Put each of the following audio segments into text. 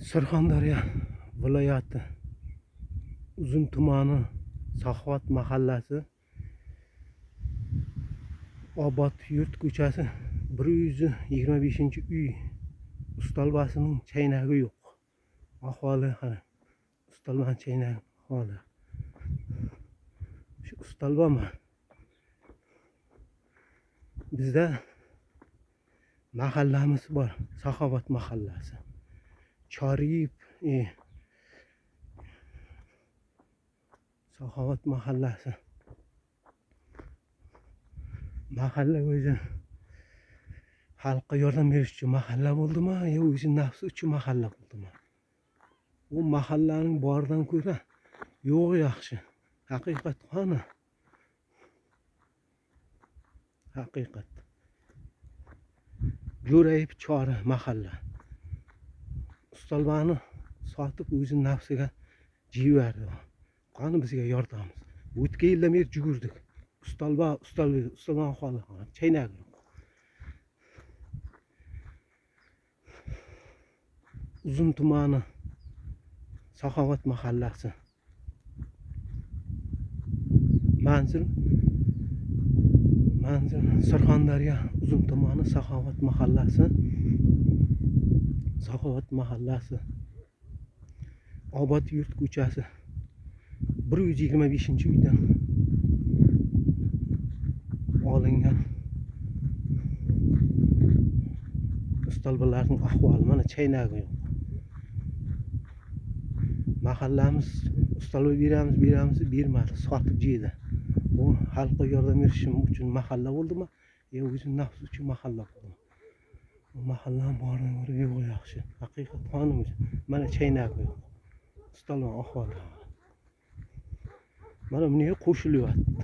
Surxondaryo viloyati Uzun tumani Saxovat mahallasi Obod yurt ko'chasi 125-uy ustalbasining chaynagi yo'q. Ahvoli qara. Ustalbaning chaynagi ahvoli. Shu ustalbami? Bizda mahallamiz bor, Saxovat mahallasi. Choriyib Saxovat mahallasi. Mahalla o'zi xalqqa yordam berish uchun mahalla bo'ldimi yo o'zi nafsi uchun mahalla bo'ldimi? Bu mahallaning boridan ko'ra yo'q yaxshi. Haqiqat qani? Haqiqat. Jo'rayib chora mahalla. Ustalbani sotib o'zi nafsiga jivardi. Qani bizga yordamimiz. O'tgan yilda men jugurdik. Ustalba ahvoli chaynak yo'q. Uzun tumani Saxovat mahallasi. Manzil Surxondaryo Uzun tumani Saxovat mahallasi. Saxovat mahallasi. Obod yurt ko'chasi 125-uydan olingan ustalbalarning ahvoli mana chaynagi yo'q. Mahallamiz ustalba beramiz, bermadi, sotib jeydi. Bu xalqqa yordam berishim uchun mahalla bo'ldimi? Yo o'zi nafsi uchun mahalla bo'ldimi? Bu mahallaning boridan ko'ra yo'q yaxshi. Haqiqat qonimiz. Mana chaynagi yo'q. Ustalba ahvoli. Mana bunga qo'shilyapti.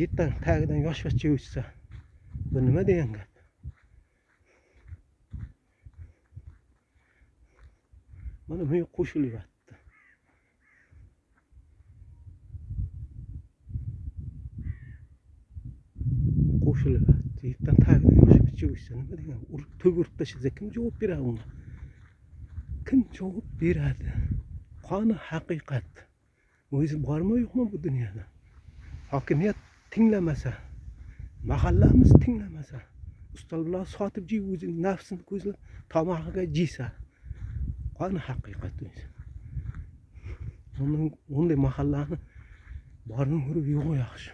Yettan tagidan yoshgacha o'tsa, bu nima degan gap? Mana bunga qo'shilyapti. Yettan tagidan yoshgacha o'tsa, nima degan? To'g'ri tashisa kim javob beradi unga? Kim javob beradi? Qani haqiqat? O'zi bormi yo'qmi bu dunyoda? Hokimiyat tinglamasa, mahallamiz tinglamasa, ustalbalar sotib jey o'zi nafsini ko'zlab tomog'iga jiysa. Qani haqiqat o'zi? Unday mahallani bordan ko'ra yo'q yaxshi.